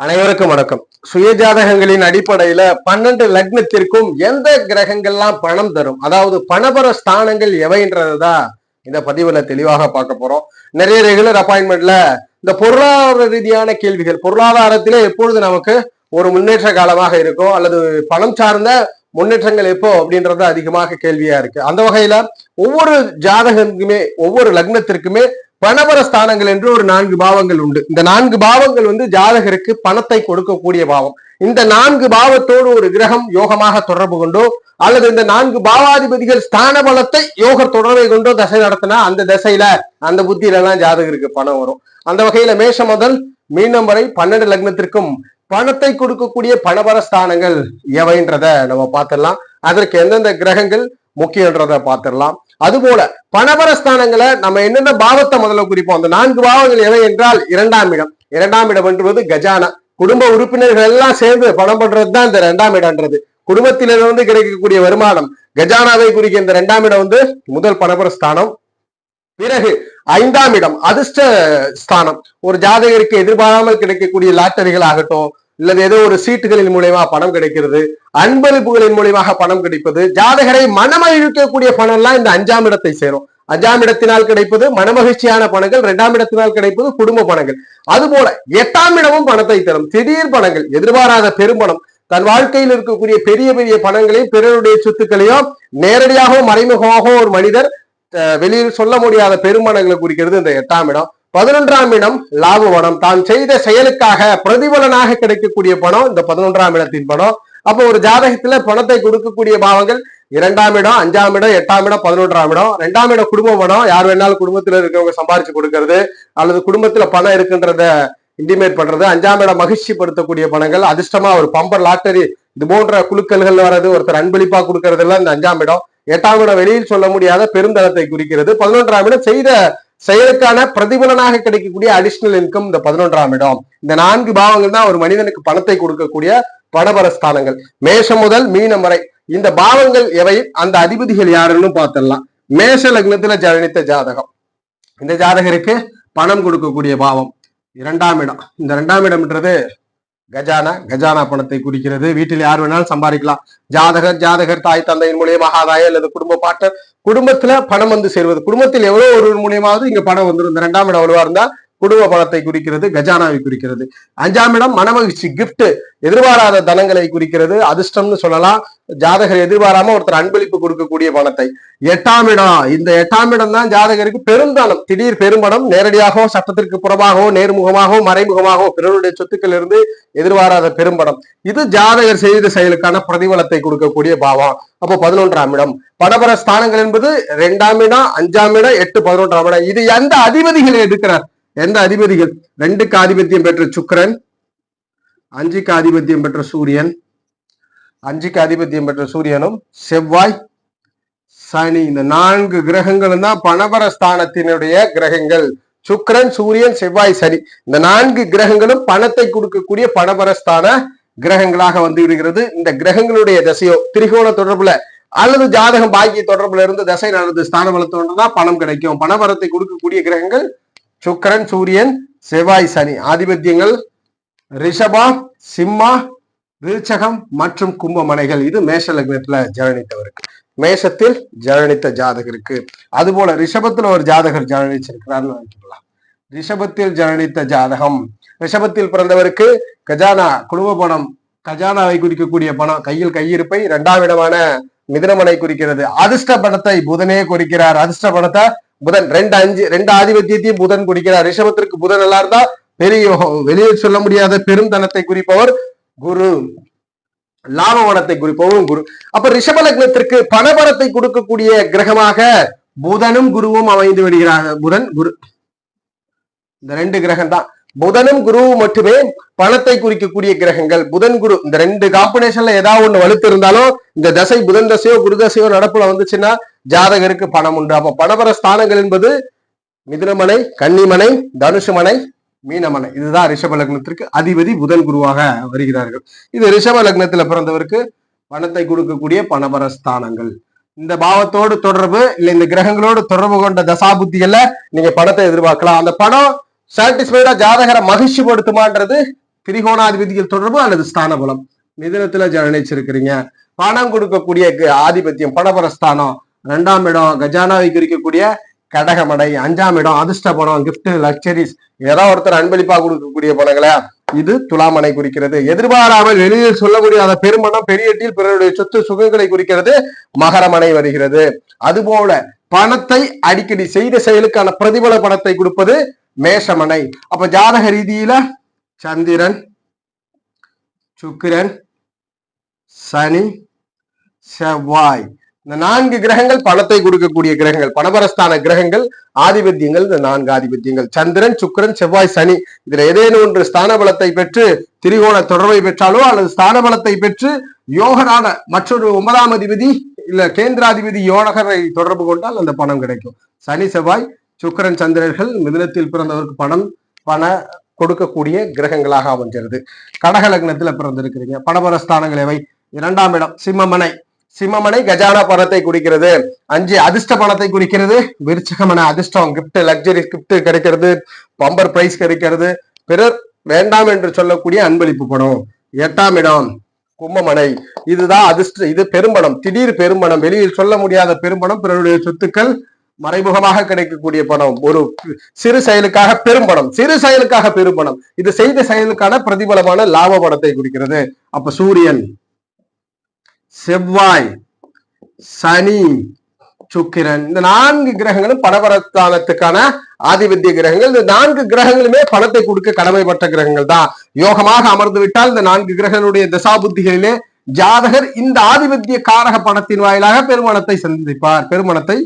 அனைவருக்கும் வணக்கம். சுயஜாதகங்களின் அடிப்படையில 12 லக்னத்திற்கும் எந்த கிரகங்கள்லாம் பணம் தரும், அதாவது பணபர ஸ்தானங்கள் எவைன்றதுதான் இந்த பதிவுல தெளிவாக பார்க்க போறோம். நிறைய ரெகுலர் அப்பாயின்மெண்ட்ல இந்த பொருளாதார ரீதியான கேள்விகள், பொருளாதாரத்திலே எப்பொழுது நமக்கு ஒரு முன்னேற்ற காலமாக இருக்கும் அல்லது பணம் சார்ந்த முன்னேற்றங்கள் எப்போ அப்படின்றது அதிகமாக கேள்வியா இருக்கு. அந்த வகையில ஒவ்வொரு ஜாதகத்துக்குமே ஒவ்வொரு லக்னத்திற்குமே பணபர ஸ்தானங்கள் என்று ஒரு 4 பாவங்கள் உண்டு. இந்த 4 பாவங்கள் ஜாதகருக்கு பணத்தை கொடுக்கக்கூடிய பாவம். இந்த 4 பாவத்தோடு ஒரு கிரகம் யோகமாக தொடர்பு கொண்டோ அல்லது இந்த 4 பாவாதிபதிகள் ஸ்தான பலத்தை யோக தொடர்பை கொண்டோ தசை நடத்தினா அந்த தசையில அந்த புத்தியில எல்லாம் ஜாதகருக்கு பணம் வரும். அந்த வகையில மேஷம் முதல் மீனம் வரை 12 லக்னத்திற்கும் பணத்தை கொடுக்கக்கூடிய பணபர ஸ்தானங்கள் எவைன்றத நம்ம பார்த்திடலாம். அதற்கு எந்தெந்த கிரகங்கள் முக்கியன்றத பார்த்திடலாம். அதுபோல பணபரஸ்தானங்களை நம்ம என்னென்ன பாவத்தை முதல்ல குறிப்போம். அந்த 4 பாவங்கள் எவை என்றால் இரண்டாம் இடம். இரண்டாம் இடம் என்பது கஜானா. குடும்ப உறுப்பினர்கள் எல்லாம் சேர்ந்து பணம் பண்றதுதான் இந்த 2ஆம் இடம்ன்றது. குடும்பத்திலிருந்து கிடைக்கக்கூடிய வருமானம் கஜானாவை குறிக்க இந்த 2ஆம் இடம் முதல் பணபரஸ்தானம். பிறகு 5ஆம் இடம் அதிர்ஷ்ட ஸ்தானம். ஒரு ஜாதகருக்கு எதிர்பாராமல் கிடைக்கக்கூடிய லாட்டரிகள் ஆகட்டும், இல்லது ஏதோ ஒரு சீட்டுகளின் மூலியமா பணம் கிடைக்கிறது, அன்பளிப்புகளின் மூலியமாக பணம் கிடைப்பது, ஜாதகரை மனமகிழ்க்கக்கூடிய பணம் எல்லாம் இந்த 5ஆம் இடத்தை சேரும். 5ஆம் இடத்தினால் கிடைப்பது மனமகிழ்ச்சியான பணங்கள், 2ஆம் இடத்தினால் கிடைப்பது குடும்ப பணங்கள். அதுபோல 8ஆம் இடமும் பணத்தை தரும். திடீர் பணங்கள், எதிர்பாராத பெரும்பணம், தன் வாழ்க்கையில் இருக்கக்கூடிய பெரிய பெரிய பணங்களையும் பிறருடைய சொத்துக்களையும் நேரடியாகவும் மறைமுகமாகவும் ஒரு மனிதர் வெளியில் சொல்ல முடியாத பெரும்பணங்களை குறிக்கிறது இந்த 8ஆம் இடம். 11ஆம் இடம் லாபவனம். தான் செய்த செயலுக்காக பிரதிபலனாக கிடைக்கக்கூடிய பணம் இந்த 11ஆம் இடத்தின் பணம். அப்போ ஒரு ஜாதகத்துல பணத்தை கொடுக்கக்கூடிய பாவங்கள் 2ஆம் இடம், 5ஆம் இடம், 8ஆம் இடம், 11ஆம் இடம். 2ஆம் இடம் குடும்ப பணம். யார் வேணாலும் குடும்பத்துல இருக்கிறவங்க சம்பாரிச்சு கொடுக்கறது அல்லது குடும்பத்துல பணம் இருக்குன்றத இன்டிமேட் பண்றது. 5ஆம் இடம் மகிழ்ச்சி படுத்தக்கூடிய பணங்கள், அதிர்ஷ்டமா ஒரு பம்பர் லாட்டரி இது போன்ற குழுக்கல்கள் வர்றது, ஒருத்தர் அன்பளிப்பா கொடுக்கறது எல்லாம் இந்த 5ஆம் இடம். 8ஆம் இடம் வெளியில் சொல்ல முடியாத பெருந்தளத்தை குறிக்கிறது. 11ஆம் இடம் செய்த செயலுக்கான பிரதிபலனாக கிடைக்கக்கூடிய அடிஷனல் இன்கம் இந்த 11ஆம் இடம். இந்த 4 பாவங்கள் தான் ஒரு மனிதனுக்கு பணத்தை கொடுக்கக்கூடிய பணபரஸ்தானங்கள். மேஷம் முதல் மீனம் வரை இந்த பாவங்கள் எவை, அந்த அதிபதிகள் யாருன்னு பார்த்திடலாம். மேஷ லக்னத்துல ஜனித்த ஜாதகம். இந்த ஜாதகருக்கு பணம் கொடுக்கக்கூடிய பாவம் 2ஆம் இடம். இந்த 2ஆம் இடம்ன்றது கஜானா. கஜானா பணத்தை குறிக்கிறது. வீட்டில் யார் வேணாலும் சம்பாதிக்கலாம். ஜாதகர் தாய் தந்தையின் மூலியமாக ஆதாயம் அல்லது குடும்ப பாட்டர் குடும்பத்துல பணம் சேர்வது. குடும்பத்தில் எவ்வளவு ஒரு மூலியமாவது இங்க பணம் வந்துடும். இந்த 2ஆம் இடம் எவ்வளவா இருந்தா குடும்ப பணத்தை குறிக்கிறது, கஜானாவை குறிக்கிறது. 5ஆம் இடம் மனமகிழ்ச்சி, கிஃப்ட், எதிர்பாராத தனங்களை குறிக்கிறது. அதிர்ஷ்டம்னு சொல்லலாம். ஜாதகர் எதிர்பாராம ஒருத்தர் அன்பளிப்பு கொடுக்கக்கூடிய பணத்தை. 8ஆம் இடம், இந்த 8ஆம் இடம் தான் ஜாதகருக்கு பெருந்தானம், திடீர் பெரும்பணம், நேரடியாகவோ சட்டத்திற்கு புறமாகவோ நேர்முகமாகவோ மறைமுகமாகவோ பிறருடைய சொத்துக்கள் இருந்து எதிர்பாராத பெரும்பணம். இது ஜாதகர் செய்த செயலுக்கான பிரதிபலத்தை கொடுக்கக்கூடிய பாவம். அப்போ 11ஆம் இடம் பணபர ஸ்தானங்கள் என்பது 2ஆம் இடம், 5ஆம் இடம், 8, 11ஆம் இடம். இது எந்த அதிபதிகளை எடுக்கிறார்? எந்த அதிபதிகள்? 2க்கு ஆதிபத்தியம் பெற்ற சுக்கிரன், 5க்கு ஆதிபத்தியம் பெற்ற சூரியன், 5க்கு ஆதிபத்தியம் பெற்ற சூரியனும் செவ்வாய், சனி. இந்த 4 கிரகங்களும் தான் பணபர ஸ்தானத்தினுடைய கிரகங்கள். சுக்கிரன், சூரியன், செவ்வாய், சனி. இந்த 4 கிரகங்களும் பணத்தை கொடுக்கக்கூடிய பணபரஸ்தான கிரகங்களாக விடுகிறது. இந்த கிரகங்களுடைய தசையோ திரிகோண தொடர்புல அல்லது ஜாதகம் பாக்கிய தொடர்புல இருந்து தசை நடந்து ஸ்தான பலத்தோடுதான் பணம் கிடைக்கும். பணபரத்தை கொடுக்கக்கூடிய கிரகங்கள் சுக்கிரன், சூரியன், செவ்வாய், சனி. ஆதிபத்தியங்கள் ரிஷபா, சிம்மா, விருச்சகம் மற்றும் கும்பமனைகள். இது மேஷ லக்னத்துல ஜனனித்தவருக்கு, மேஷத்தில் ஜனனித்த ஜாதகருக்கு. அதுபோல ரிஷபத்துல ஒரு ஜாதகர் ஜனனிச்சிருக்கிறார்னு நினைக்கலாம். ரிஷபத்தில் ஜனனித்த ஜாதகம். ரிஷபத்தில் பிறந்தவருக்கு கஜானா, குடும்ப பணம், கஜானாவை குறிக்கக்கூடிய பணம், கையில் கையிருப்பை. 2ஆம் இடமான மிதுனமனை குறிக்கிறது. அதிர்ஷ்ட பணத்தை புதனே குறிக்கிறார். அதிர்ஷ்ட பணத்தை புதன் 2 ஆதிபத்தியத்தையும் புதன் குறிக்கிறார். ரிஷபத்திற்கு புதன் நல்லா இருந்தா பெரிய யோகம், வெளியே சொல்ல முடியாத பெரும் தனத்தை குறிப்பவர் குரு, லாபவனத்தை குறிப்பவரும் குரு. அப்ப ரிஷப லக்னத்திற்கு பணபரத்தை கொடுக்கக்கூடிய கிரகமாக புதனும் குருவும் அமைந்து விடுகிறார்கள். புதன் குரு இந்த 2 கிரகம் தான். புதனும் குருவும் மட்டுமே பணத்தை குறிக்கக்கூடிய கிரகங்கள். புதன் குரு இந்த 2 காம்பினேஷன்ல ஏதாவது ஒண்ணு வலுத்து இருந்தாலும் இந்த தசை புதன் தசையோ குரு தசையோ நடப்புல வந்துச்சுன்னா ஜாதகருக்கு பணம் உண்டு. அப்ப பணபர ஸ்தானங்கள் என்பது மிதுனமனை, கன்னிமனை, தனுசுமனை, மீனமனை. இதுதான் ரிஷப லக்னத்திற்கு அதிபதி புதன் குருவாக வருகிறார்கள். இது ரிஷப லக்னத்துல பிறந்தவருக்கு பணத்தை கொடுக்கக்கூடிய பணபர ஸ்தானங்கள். இந்த பாவத்தோடு தொடர்பு இல்லை இந்த கிரகங்களோடு தொடர்பு கொண்ட தசாபுத்திகள்ல நீங்க பணத்தை எதிர்பார்க்கலாம். அந்த பணம் சாட்டிஸ்ஃபைடா ஜாதகரை மகிழ்ச்சி படுத்துமான்றது திரிகோணாதிபதிகள் தொடர்பு அல்லது ஸ்தான பலம். மிதுனத்துல ஜனனிச்சிருக்கிறீங்க, பணம் கொடுக்கக்கூடிய ஆதிபத்தியம் பணபரஸ்தானம். 2ஆம் இடம் கஜானாவை குறிக்கக்கூடிய கடகமடை. 5ஆம் இடம் அதிர்ஷ்ட பணம், கிஃப்ட், லக்ஸரிஸ், ஏதாவது ஒருத்தர் அன்பளிப்பா கொடுக்கக்கூடிய பணங்களா இது துலாமனை குறிக்கிறது. எதிர்பாராமல் வெளியில் சொல்ல முடியாத பெருமணம், பெரியட்டில் பிறருடைய சொத்து சுகங்களை குறிக்கிறது மகரமனை வருகிறது. அதுபோல பணத்தை அடிக்கடி செய்த செயலுக்கான பிரதிபல பணத்தை கொடுப்பது மேஷமனை. அப்ப ஜாதக ரீதியில சந்திரன், சுக்கிரன், சனி, செவ்வாய், இந்த 4 கிரகங்கள் பணத்தை கொடுக்கக்கூடிய கிரகங்கள், பணபரஸ்தான கிரகங்கள், ஆதிபத்தியங்கள். இந்த 4 ஆதிபத்தியங்கள் சந்திரன், சுக்கிரன், செவ்வாய், சனி. இதுல ஏதேனும் ஒன்று ஸ்தான பலத்தை பெற்று திரிகோண தொடர்பை பெற்றாலோ அல்லது ஸ்தான பலத்தை பெற்று யோகரான மற்றொரு 9ஆம் அதிபதி இல்ல கேந்திராதிபதி யோகரை தொடர்பு கொண்டால் அந்த பணம் கிடைக்கும். சனி, செவ்வாய், சுக்கிரன், சந்திரர்கள் மிதுனத்தில் பிறந்தவருக்கு பண கொடுக்கக்கூடிய கிரகங்களாக அமைஞ்சிருது. கடக லக்னத்துல பிறந்திருக்கிறீங்க, பணபரஸ்தானங்கள் எவை? 2ஆம் இடம் சிம்மமனை. சிம்மமனை கஜானா பணத்தை குறிக்கிறது. 5 அதிர்ஷ்ட பணத்தை குறிக்கிறது. விருச்சிகமனை அதிர்ஷ்டம், கிஃப்ட், லக்ஸரி கிஃப்ட் கிடைக்கிறது, பம்பர் பிரைஸ் கிடைக்கிறது, பிறர் வேண்டாம் என்று சொல்லக்கூடிய அன்பளிப்பு பணம். 8ஆம் இடம் கும்பமனை. இதுதான் அதிர்ஷ்ட, இது பெரும்பணம், திடீர் பெரும்பணம், வெளியில் சொல்ல முடியாத பெரும்பணம், பிறருடைய சொத்துக்கள், மறைமுகமாக கிடைக்கக்கூடிய பணம், ஒரு சிறு செயலுக்காக பெரும்பணம், சிறு செயலுக்காக பெரும்பணம், இது செய்த செயலுக்கான பிரதிபலமான லாப பணத்தை குறிக்கிறது. அப்ப சூரியன், செவ்வாய், சனி, சுக்கிரன், இந்த 4 கிரகங்களும் பணபரஸ்தானத்துக்கான ஆதிபத்திய கிரகங்கள். இந்த 4 கிரகங்களுமே பணத்தை கொடுக்க கடமைப்பட்ட கிரகங்கள் தான். யோகமாக அமர்ந்து விட்டால் இந்த 4 கிரகங்களுடைய தசாபுத்திகளிலே ஜாதகர் இந்த ஆதிபத்திய காரக பணத்தின் வாயிலாக பெருமணத்தை சந்திப்பார், பெருமணத்தை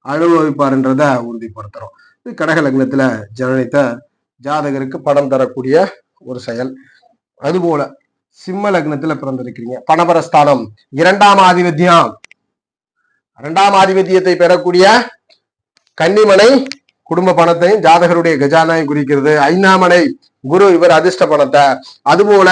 அனுபவிப்பார் என்றதை உறுதிப்படுத்துறோம். இது கடக லக்னத்துல ஜனனித்த ஜாதகருக்கு பணம் தரக்கூடிய ஒரு செயல். அதுபோல சிம்ம லக்னத்துல பிறந்திருக்கிறீங்க, பணபரஸ்தானம் 2ஆம் ஆதிபத்தியம், 2ஆம் ஆதிபத்தியத்தை பெறக்கூடிய கன்னிமனை குடும்ப பணத்தையும் ஜாதகருடைய கஜானாவை குறிக்கிறது. 5ஆம் மனை குரு, இவர் அதிர்ஷ்ட பணத்தை. அதுபோல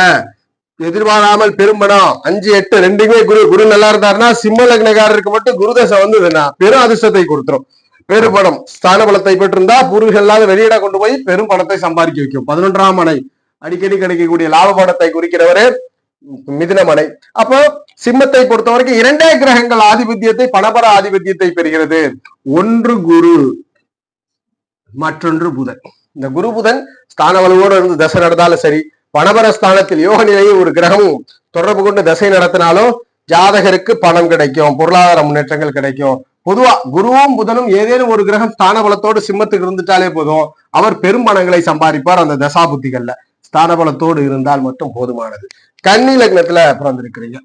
எதிர்பாராமல் பெரும்பணம் 5, 8 ரெண்டுமே குரு. குரு நல்லா இருந்தாருன்னா சிம்ம லக்னக்காரருக்கு மட்டும் குருதசை வந்ததுன்னா பெரும் அதிர்ஷ்டத்தை கொடுத்துரும். பெரும்பணம் ஸ்தான பலத்தை பெற்றிருந்தா பூர்வீகம் இல்லாத வெளியிட கொண்டு போய் பெரும் பணத்தை சம்பாதிக்க வைக்கும். 11ஆம் மனை அடிக்கடி கிடைக்கக்கூடிய லாப பணத்தை குறிக்கிறவரே மிதுனமனை. அப்போ சிம்மத்தை பொறுத்த வரைக்கும் 2 கிரகங்கள் ஆதிபத்தியத்தை, பணபர ஆதிபத்தியத்தை பெறுகிறது. ஒன்று குரு, மற்றொன்று புதன். இந்த குரு புதன் ஸ்தான வலுவோடு இருந்து தசை நடந்தாலும் சரி, பணபர ஸ்தானத்தில் யோக நிலையில் ஒரு கிரகமும் தொடர்பு கொண்டு தசை நடத்தினாலும் ஜாதகருக்கு பணம் கிடைக்கும், பொருளாதார முன்னேற்றங்கள் கிடைக்கும். பொதுவா குருவும் புதனும் ஏதேனும் ஒரு கிரகம் ஸ்தான பலத்தோடு சிம்மத்துக்கு இருந்துட்டாலே போதும், அவர் பெரும் பணங்களை சம்பாதிப்பார். அந்த தசா புத்திகள்ல ஸ்தான பலத்தோடு இருந்தால் மட்டும் போதுமானது. கன்னி லக்னத்துல பிறந்திருக்கிறீங்க,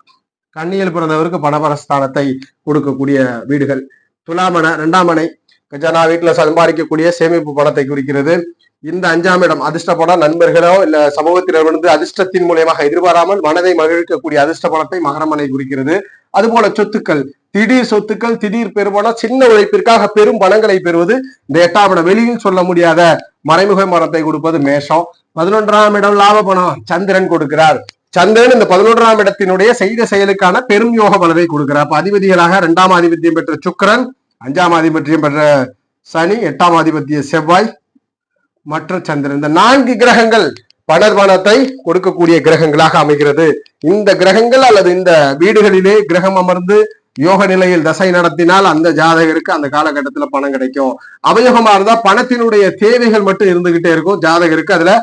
கன்னியில் பிறந்தவருக்கு பணபரஸ்தானத்தை கொடுக்கக்கூடிய வீடுகள். துலாமனை 2ஆம் மனை கஜானா, வீட்டுல சம்பாதிக்கக்கூடிய சேமிப்பு பணத்தை குறிக்கிறது. இந்த 5ஆம் இடம் அதிர்ஷ்ட பணம், நண்பர்களோ இல்ல சமூகத்தினர் அதிர்ஷ்டத்தின் மூலியமாக எதிர்பாராமல் மனதை மகிழ்விக்கக்கூடிய அதிர்ஷ்ட பணத்தை மகரமனை குறிக்கிறது. அதுபோல சொத்துக்கள், திடீர் சொத்துக்கள், திடீர் பெருமணம், சின்ன உழைப்பிற்காக பெரும் பணங்களை பெறுவது இந்த 8ஆம் இடம். வெளியில் சொல்ல முடியாத மறைமுக மரத்தை கொடுப்பது மேஷம். 11ஆம் இடம் லாப பணம் சந்திரன் கொடுக்கிறார். சந்திரன் இந்த 11ஆம் இடத்தினுடைய செய்த செயலுக்கான பெரும் யோக பலனை கொடுக்கிறார். அப்ப அதிபதிகளாக 2ஆம் ஆதிபத்தியம் பெற்ற சுக்கிரன், 5ஆம் ஆதிபத்தியம் பெற்ற சனி, 8ஆம் ஆதிபத்திய செவ்வாய், மற்ற சந்திரன். இந்த 4 கிரகங்கள் பணத்தை கொடுக்கக்கூடிய கிரகங்களாக அமைகிறது. இந்த கிரகங்கள் அல்லது இந்த வீடுகளிலே கிரகம் அமர்ந்து யோக நிலையில் தசை நடத்தினால் அந்த ஜாதகருக்கு அந்த காலகட்டத்துல பணம் கிடைக்கும். அவயோகமா இருந்தா பணத்தினுடைய தேவைகள் மட்டும் இருந்துகிட்டே இருக்கும், ஜாதகருக்கு அதுல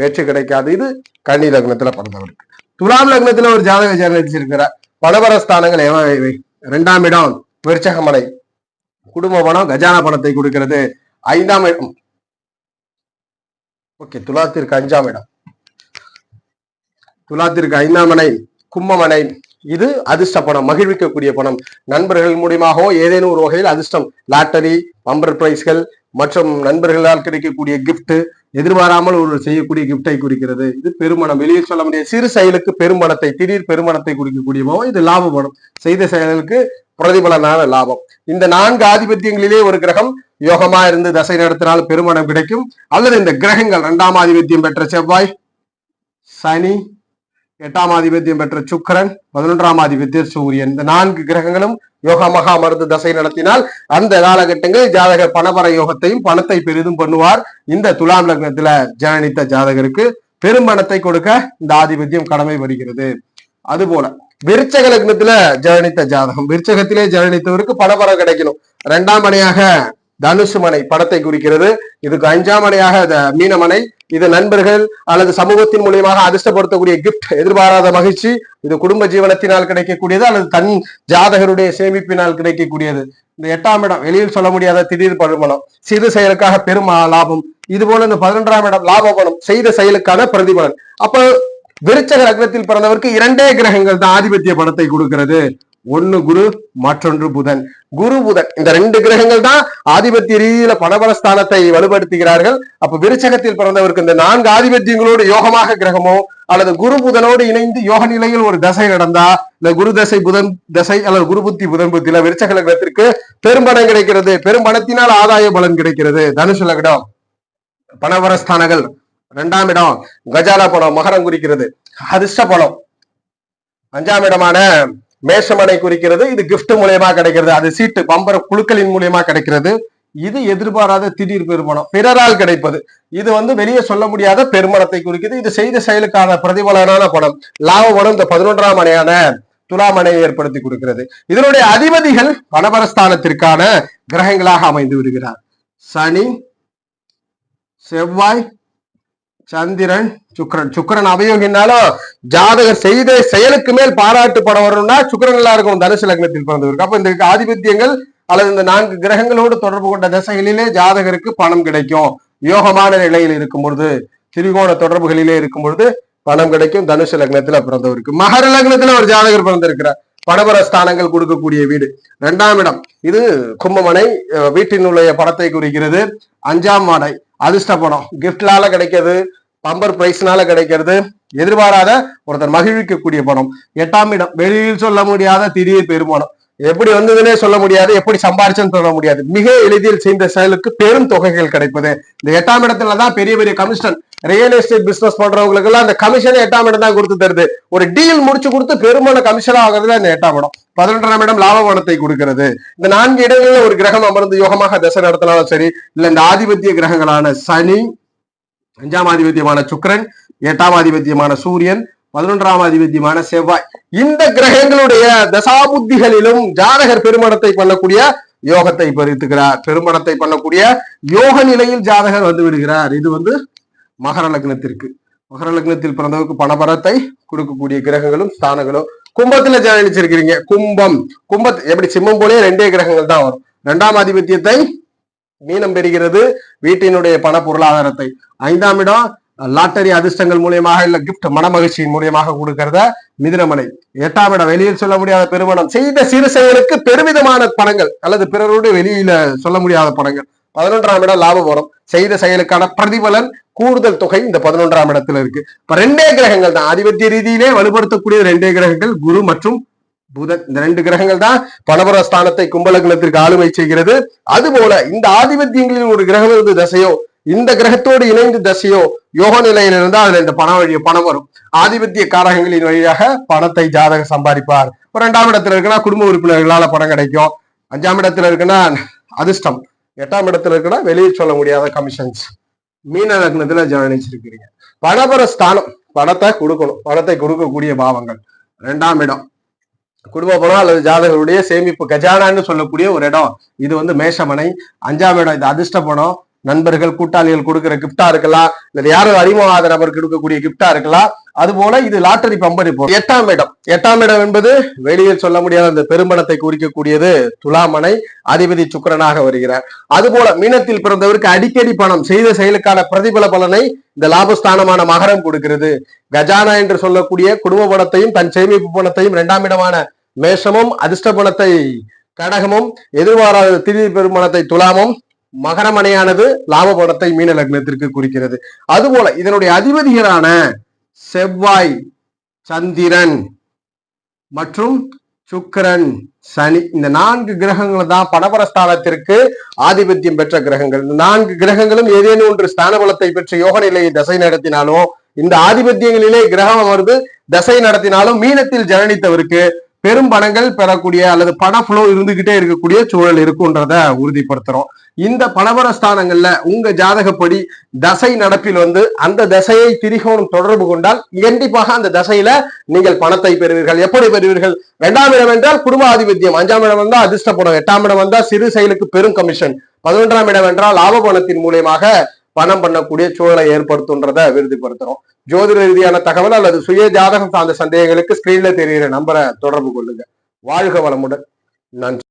வெற்றி கிடைக்காது. இது கன்னி லக்னத்துல பிறந்தவருக்கு. துலாம் லக்னத்துல ஒரு ஜாதக ஜனனிச்சிருக்கிறார். பணபரஸ்தானங்கள் எவை? 2ஆம் இடம் விருச்சகமனை, குடும்ப பணம், கஜானா பணத்தை கொடுக்கிறது. 5ஆம் இடம் ஓகே, துலாத்திற்கு 5ஆம் இடம், துலாத்திற்கு 5ஆம் மனை கும்பமனை. இது அதிர்ஷ்ட பணம், மகிழ்விக்கக்கூடிய பணம். நண்பர்கள் மூலியமாகவோ ஏதேனும் ஒரு வகையில் அதிர்ஷ்டம், லாட்டரி, பம்பர் பிரைஸ்கள் மற்றும் நண்பர்களால் கிடைக்கக்கூடிய கிஃப்ட், எதிர்பாராமல் ஒரு செய்யக்கூடிய கிஃப்டை குறிக்கிறது. இது பெருமணம், வெளியில் சொல்ல முடியாது சிறு செயலுக்கு பெருமணத்தை, திடீர் பெருமணத்தை குறிக்கக்கூடிய பணம். இது லாப பணம், செய்த செயலுக்கு பிரதிபலனான லாபம். இந்த 4 ஆதிபத்தியங்களிலே ஒரு கிரகம் யோகமா இருந்து தசை நடத்தினால் பெருமணம் கிடைக்கும். அல்லது இந்த கிரகங்கள் 2ஆம் ஆதிபத்தியம் பெற்ற செவ்வாய், சனி, 8ஆம் ஆதிபத்தியம் பெற்ற சுக்கிரன், 11ஆம் ஆதிபத்தியம் சூரியன், இந்த 4 கிரகங்களும் யோகமாக அமர்ந்து தசை நடத்தினால் அந்த காலகட்டங்களில் ஜாதகர் பணபர யோகத்தையும் பணத்தை பெரிதும் பண்ணுவார். இந்த துலாம் லக்னத்துல ஜனனித்த ஜாதகருக்கு பெரும்பணத்தை கொடுக்க இந்த ஆதிபத்தியம் கடமை வருகிறது. அதுபோல விருச்சக லக்னத்துல ஜனனித்த ஜாதகம், விருச்சகத்திலே ஜனனித்தவருக்கு பணபரம் கிடைக்கணும். 2ஆம் மனையாக தனுசு மனை படத்தை குறிக்கிறது. இதுக்கு 5ஆம் மனையாக மீனமனை. இது நண்பர்கள் அல்லது சமூகத்தின் மூலியமாக அதிர்ஷ்டப்படுத்தக்கூடிய கிஃப்ட், எதிர்பாராத மகிழ்ச்சி. இது குடும்ப ஜீவனத்தினால் கிடைக்கக்கூடியது அல்லது தன் ஜாதகருடைய சேமிப்பினால் கிடைக்கக்கூடியது. இந்த 8ஆம் இடம் வெளியில் சொல்ல முடியாத திடீர் பருமணம், சிறு செயலுக்காக பெரும் லாபம். இது போல இந்த 11ஆம் இடம் லாப பணம், செய்த செயலுக்கான பிரதிபலன். அப்ப விருச்சக லக்னத்தில் பிறந்தவருக்கு 2 கிரகங்கள் தான் ஆதிபத்திய பணத்தை கொடுக்கிறது. ஒன்னு குரு, மற்றொன்று புதன். குரு புதன் இந்த 2 கிரகங்கள் தான் ஆதிபத்திய ரீதியில பணபலஸ்தானத்தை வலுப்படுத்துகிறார்கள். அப்ப விருச்சகத்தில் பிறந்தவருக்கு இந்த 4 ஆதிபத்தியங்களோடு யோகமாக கிரகமோ அல்லது குரு புதனோடு இணைந்து யோக நிலையில் ஒரு தசை நடந்தா, இந்த குரு தசை புதன் தசை அல்லது குரு புத்தி புதன் புத்தியில விருச்சக லக்னத்திற்கு பெரும்பணம் கிடைக்கிறது. பெரும்பணத்தினால் ஆதாய பலன் கிடைக்கிறது. தனுசு லக்னம் பணபரஸ்தானங்கள். 2ஆம் இடம் கஜானா பணம், மகரம் குறிக்கிறது. அதிர்ஷ்ட பணம். 5ஆம் இடமான மேஷமனை குறிக்கிறது. இது கிஃப்ட் மூலியமா கிடைக்கிறது. அது சீட்டு பம்பர குழுக்களின் மூலியமா கிடைக்கிறது. இது எதிர்பாராத திடீர் பெருமணம், பிறரால் கிடைப்பது. இது வெளியே சொல்ல முடியாத பெருமணத்தை குறிக்கிறது. இது செய்த செயலுக்கான பிரதிபலனான பணம், லாப பணம். இந்த 11ஆம் மனையான துலாமனையை ஏற்படுத்தி கொடுக்கிறது. இதனுடைய அதிபதிகள் பணபரஸ்தானத்திற்கான கிரகங்களாக அமைந்து விடுகிறார். சனி, செவ்வாய், சந்திரன், சுக்கிரன். சுக்கிரன் அவயோகினாலும் ஜாதகர் செய்த செயலுக்கு மேல் பாராட்டு படம் வரணும்னா சுக்கிரன் நல்லா இருக்கும் தனுசு லக்னத்தில் பிறந்தவருக்கு. அப்ப இந்த ஆதிபத்தியங்கள் அல்லது இந்த 4 கிரகங்களோடு தொடர்பு கொண்ட தசைகளிலே ஜாதகருக்கு பணம் கிடைக்கும். யோகமான நிலையில் இருக்கும் பொழுது, திரிகோண தொடர்புகளிலே இருக்கும் பொழுது பணம் கிடைக்கும். தனுசு லக்னத்துல பிறந்தவருக்கு. மகர லக்னத்துல ஒரு ஜாதகர் பிறந்திருக்கிறார். பணபர ஸ்தானங்கள் கொடுக்கக்கூடிய வீடு 2ஆம் இடம். இது கும்பமனை, வீட்டினுடைய பணத்தை குறிக்கிறது. 5ஆம் மனை அதிர்ஷ்ட பணம், கிஃப்ட்லால கிடைக்கிறது, பம்பர் பிரைஸ்னால கிடைக்கிறது, எதிர்பாராத ஒருத்தர் மகிழ்விக்கக்கூடிய பணம். 8ஆம் இடம் வெளியில் சொல்ல முடியாத திடீர் பெருமானம், எப்படி வந்ததுன்னே சொல்ல முடியாது, எப்படி சம்பாரிச்சுன்னு சொல்ல முடியாது. மிக எளிதில் செய்த செயலுக்கு பெரும் தொகைகள் கிடைப்பது. இந்த 8ஆம் இடத்துலதான் பெரிய பெரிய கமிஷன், ரியல் எஸ்டேட் பிசினஸ் பண்றவங்களுக்கு எல்லாம் அந்த கமிஷன் 8ஆம் இடம் தான் கொடுத்து தருது. ஒரு டீல் முடிச்சு கொடுத்து பெருமான கமிஷன் ஆகுறது இந்த 8ஆம் இடம். 11ஆம் இடம் லாப பணத்தை கொடுக்கிறது. இந்த 4 இடங்களில் ஒரு கிரகம் அமர்ந்து யோகமாக தசை நடத்தினாலும் சரி, இல்ல இந்த ஆதிபத்திய கிரகங்களான சனி, 5ஆம் ஆதிபத்தியமான சுக்கிரன், 8ஆம் ஆதிபத்தியமான சூரியன், 11ஆம் ஆதிபத்தியமான செவ்வாய், இந்த கிரகங்களுடைய தசாபுத்திகளிலும் ஜாதகர் பெருமணத்தை பண்ணக்கூடிய யோகத்தை பறித்துக்கிறார். பெருமணத்தை பண்ணக்கூடிய யோக நிலையில் ஜாதகர் வந்து விடுகிறார். இது மகர லக்னத்திற்கு. மகர லக்னத்தில் பிறந்தவருக்கு பணபரத்தை கொடுக்கக்கூடிய கிரகங்களும் ஸ்தானங்களும். கும்பத்துல ஜனிச்சிருக்கிறீங்க. கும்பத்து எப்படி சிம்மம் போலே 2 கிரகங்கள் தான் வரும். 2ஆம் ஆதிபத்தியத்தை மீனம் பெறுகிறது, வீட்டினுடைய பண பொருளாதாரத்தை. 5ஆம் இடம் லாட்டரி அதிர்ஷ்டங்கள் மூலியமாக இல்ல கிஃப்ட் மன மகிழ்ச்சியின் மூலியமாக கொடுக்கிறத மிதுனமனை. 8ஆம் இடம் வெளியில் சொல்ல முடியாத பெருமணம், செய்த சிறு செயலுக்கு பெருமிதமான பணங்கள் அல்லது பிறரோடு வெளியில சொல்ல முடியாத பணங்கள். 11ஆம் இடம் லாப வரும், செய்த செயலுக்கான பிரதிபலன் கூடுதல் தொகை இந்த 11ஆம் இடத்துல இருக்கு. இப்ப 2 கிரகங்கள் தான் ஆதிபத்திய ரீதியிலே வலுப்படுத்தக்கூடிய 2 கிரகங்கள், குரு மற்றும் புதன். இந்த 2 கிரகங்கள் தான் பணபர ஸ்தானத்தை கும்பலக்னத்திற்கு ஆளுமை செய்கிறது. அதுபோல இந்த ஆதிபத்தியங்களில் ஒரு கிரகம் இருந்து தசையோ, இந்த கிரகத்தோடு இணைந்து தசையோ யோக நிலையில் இருந்தால் அதுல இந்த பணம் வரும். ஆதிபத்திய காரகங்களின் வழியாக பணத்தை ஜாதக சம்பாதிப்பார். 2ஆம் இடத்துல இருக்குன்னா குடும்ப உறுப்பினர்களால பணம் கிடைக்கும். 5ஆம் இடத்துல இருக்குன்னா அதிர்ஷ்டம். 8ஆம் இடத்துல இருக்குன்னா வெளியில் சொல்ல முடியாத கமிஷன்ஸ். மீன லக்னத்துல ஜனிச்சிருக்கிறீங்க. பணபர ஸ்தானம் பணத்தை கொடுக்கணும், பணத்தை கொடுக்கக்கூடிய பாவங்கள். 2ஆம் இடம் குடும்ப பணம் அல்லது ஜாதகருடைய சேமிப்பு கஜானான்னு சொல்லக்கூடிய ஒரு இடம். இது மேஷமனை. 5ஆம் இடம் இது அதிர்ஷ்ட பணம், நண்பர்கள் கூட்டாளிகள் கொடுக்கிற கிஃப்டா இருக்கலாம், இல்ல யாரும் அறிமுகமாத நபர் கொடுக்கக்கூடிய கிஃப்டா இருக்கலாம். அதுபோல இது லாட்டரி பம்பரி போகும். 8ஆம் இடம் என்பது வெளியில் சொல்ல முடியாத அந்த பெரும்பணத்தை குறிக்கக்கூடியது. துலாமனை அதிபதி சுக்கிரனாக வருகிறார். அதுபோல மீனத்தில் பிறந்தவருக்கு அடிக்கடி பணம், செய்த செயலுக்கான பிரதிபல பலனை இந்த லாபஸ்தானமான மகரம் கொடுக்கிறது. கஜானா என்று சொல்லக்கூடிய குடும்ப பணத்தையும் தன் சேமிப்பு பணத்தையும் 2ஆம் இடமான மேஷமும், அதிர்ஷ்ட பணத்தை கடகமும், எதிர்பாராத திடீர் பெருமணத்தை துலாமும், மகரமனையானது லாப பணத்தை மீன லக்னத்திற்கு குறிக்கிறது. அதுபோல இதனுடைய அதிபதிகளான செவ்வாய், சந்திரன் மற்றும் சுக்கிரன், சனி, இந்த 4 கிரகங்கள் தான் பணபரஸ்தானத்திற்கு ஆதிபத்தியம் பெற்ற கிரகங்கள். இந்த 4 கிரகங்களும் ஏதேனும் ஒன்று ஸ்தான பலத்தை பெற்ற யோக நிலையை தசை நடத்தினாலும், இந்த ஆதிபத்தியங்களிலே கிரகம் அமர்ந்து தசை நடத்தினாலும் மீனத்தில் ஜனனித்தவருக்கு பெரும் பணங்கள் பெறக்கூடிய அல்லது பண ஃப்ளோ இருந்துகிட்டே இருக்கக்கூடிய சூழல் இருக்குன்றத உறுதிப்படுத்துறோம். இந்த பணபர ஸ்தானங்கள்ல உங்க ஜாதகப்படி தசை நடப்பில் அந்த தசையை திரிகோணம் தொடர்பு கொண்டால் கண்டிப்பாக அந்த தசையில நீங்கள் பணத்தை பெறுவீர்கள். எப்படி பெறுவீர்கள்? 2ஆம் இடம் என்றால் குடும்ப ஆதிபத்தியம், 5ஆம் இடம் வந்தா அதிர்ஷ்ட பணம், 8ஆம் இடம் வந்தா சிறு செயலுக்கு பெரும் கமிஷன், 11ஆம் இடம் என்றால் லாப பணத்தின் மூலியமாக பணம் பண்ணக்கூடிய சூழலை ஏற்படுத்துன்றதை விருதிப்படுத்துறோம். ஜோதிட ரீதியான தகவல் அல்லது சுய ஜாதகம் சார்ந்த சந்தேகங்களுக்கு ஸ்கிரீன்ல தெரிகிற நம்பரை தொடர்பு கொள்ளுங்க. வாழ்க வளமுடன். நன்றி.